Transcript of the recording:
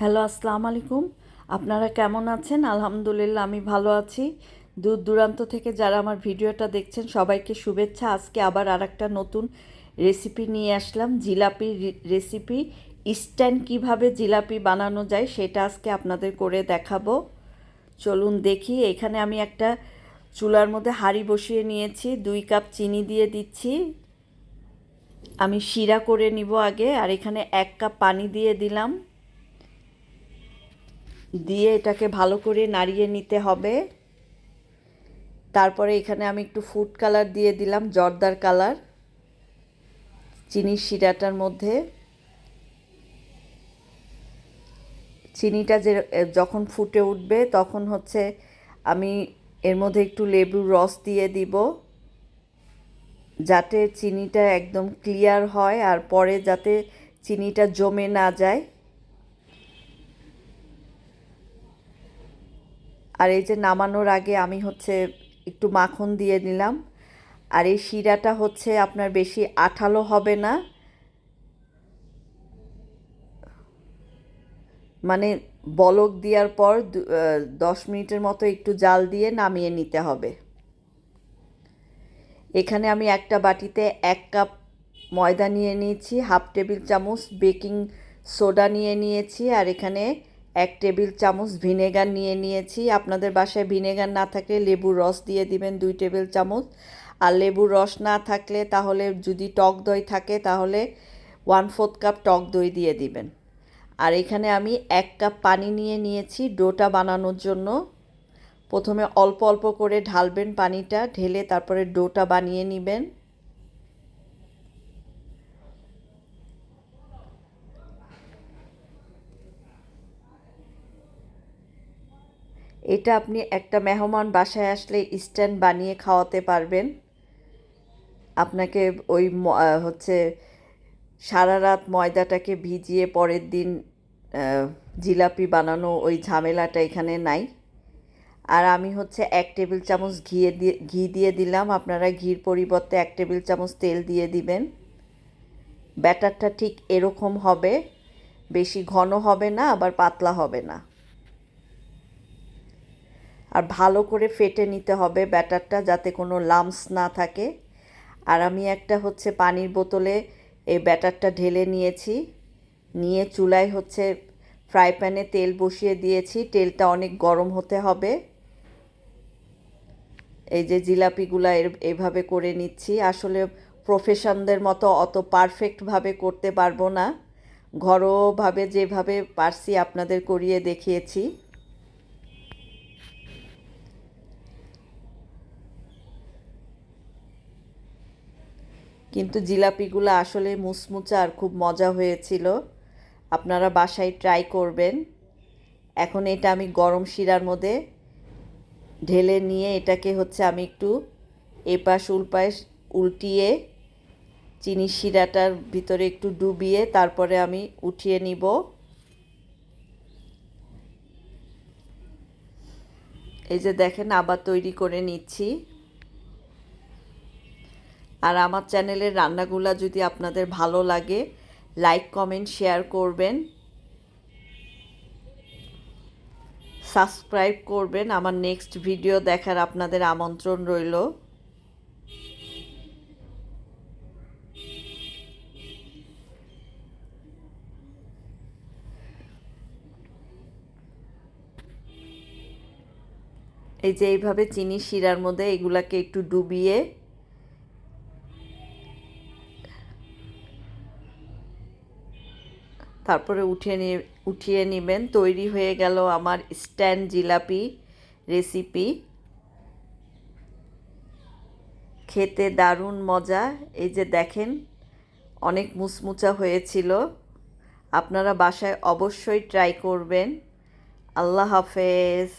Hello, আসসালামু আলাইকুম। আপনারা কেমন আছেন? আলহামদুলিল্লাহ আমি ভালো আছি। দূর দূরান্ত থেকে যারা আমার ভিডিওটা দেখছেন সবাইকে শুভেচ্ছা। আজকে আবার আরেকটা নতুন রেসিপি নিয়ে আসলাম, জিলাপির রেসিপি। ইনস্ট্যান্ট কীভাবে জিলাপি বানানো যায় সেটা আজকে আপনাদের করে দেখাবো। চলুন দেখি। এখানে আমি একটা চুলার মধ্যে হাঁড়ি বসিয়ে নিয়েছি, 2 কাপ চিনি দিয়ে দিচ্ছি। আমি শিরা করে নিব আগে। আর এখানে 1 কাপ পানি দিয়ে দিলাম, দিয়ে এটাকে ভালো করে নাড়িয়ে নিতে হবে। তারপরে এখানে আমি একটু ফুড কালার দিয়ে দিলাম, জর্দার কালার, চিনির শিরাটার মধ্যে। চিনিটা যখন ফুটে উঠবে তখন আমি এর মধ্যে একটু লেবুর রস দিয়ে দিব, যাতে চিনিটা একদম ক্লিয়ার হয় আর পরে যাতে চিনিটা জমে না যায়। আর এই যে নামানোর আগে আমি একটু মাখন দিয়ে নিলাম। আর এই শিরাটা আপনার বেশি আঠালো হবে না, মানে বলক দেওয়ার পর 10 মিনিটের মতো একটু জাল দিয়ে নামিয়ে নিতে হবে। এখানে আমি একটা বাটিতে 1 কাপ ময়দা নিয়ে নিয়েছি, হাফ টেবিল চামচ বেকিং সোডা নিয়ে নিয়েছি, আর এখানে 1 টেবিল চামচ ভিনেগার নিয়ে নিয়েছি। আপনাদের বাসায় ভিনেগার না থাকলে লেবুর রস দিয়ে দিবেন 2 টেবিল চামচ। আর লেবুর রস না থাকলে তাহলে যদি টক দই থাকে তাহলে 1/4 কাপ টক দই দিয়ে দিবেন। আর এখানে আমি 1 কাপ পানি নিয়ে নিয়েছি ডোটা বানানোর জন্য। প্রথমে অল্প অল্প করে ঢালবেন, পানিটা ঢেলে তারপরে ডোটা বানিয়ে নেবেন। এটা আপনি একটা মেহমান বাসায় আসলে ইনস্ট্যান্ট বানিয়ে খাওয়াতে পারবেন। আপনাকে ওই সারা রাত ময়দাটাকে ভিজিয়ে পরের দিন জিলাপি বানানো ওই ঝামেলাটা এখানে নাই। আর আমি 1 টেবিল চামচ ঘি দিয়ে দিলাম। আপনারা ঘির পরিবর্তে 1 টেবিল চামচ তেল দিয়ে দিবেন। ব্যাটারটা ঠিক এরকম হবে, বেশি ঘন হবে না আবার পাতলা হবে না। আর ভালো করে ফেটে নিতে হবে ব্যাটারটা, যাতে কোনো লাম্পস না থাকে। আর আমি একটা পানির বোতলে এই ব্যাটারটা ঢেলে নিয়েছি, নিয়ে চুলায় ফ্রাই প্যানে তেল বসিয়ে দিয়েছি। তেলটা অনেক গরম হতে হবে। এই যে জিলাপিগুলা এইভাবে করে নিচ্ছি। আসলে প্রফেশনদের মতো অত পারফেক্টভাবে করতে পারবো না, ঘরোয়াভাবে যেভাবে পারছি আপনাদের করিয়ে দেখিয়েছি। কিন্তু জিলাপিগুলো আসলে মুচমুচে আর খুব মজা হয়েছিল। আপনারা বাসায় ট্রাই করবেন। এখন এটা আমি গরম শিরার মধ্যে ঢেলে নিয়ে এটাকে আমি একটু এপাশ উল্পাশ উল্টিয়ে চিনি শিরাটার ভিতরে একটু ডুবিয়ে তারপরে আমি উঠিয়ে নিব। এই যে দেখেন, আবার তৈরি করে নিচ্ছি। আর আমার চ্যানেলের রান্নাগুলো যদি আপনাদের ভালো লাগে, লাইক কমেন্ট শেয়ার করবেন, সাবস্ক্রাইব করবেন। আমার নেক্সট ভিডিও দেখার আপনাদের আমন্ত্রণ রইল। এই যে এইভাবে চিনি শিরার মধ্যে এগুলাকে একটু ডুবিয়ে তারপরে উঠিয়ে নেবেন। তৈরি হয়ে গেল আমার স্ট্যান্ড জিলাপি রেসিপি। খেতে দারুণ মজা। এই যে দেখেন, অনেক মুচমুচা হয়েছিল। আপনারা বাসায় অবশ্যই ট্রাই করবেন। আল্লাহ হাফেজ।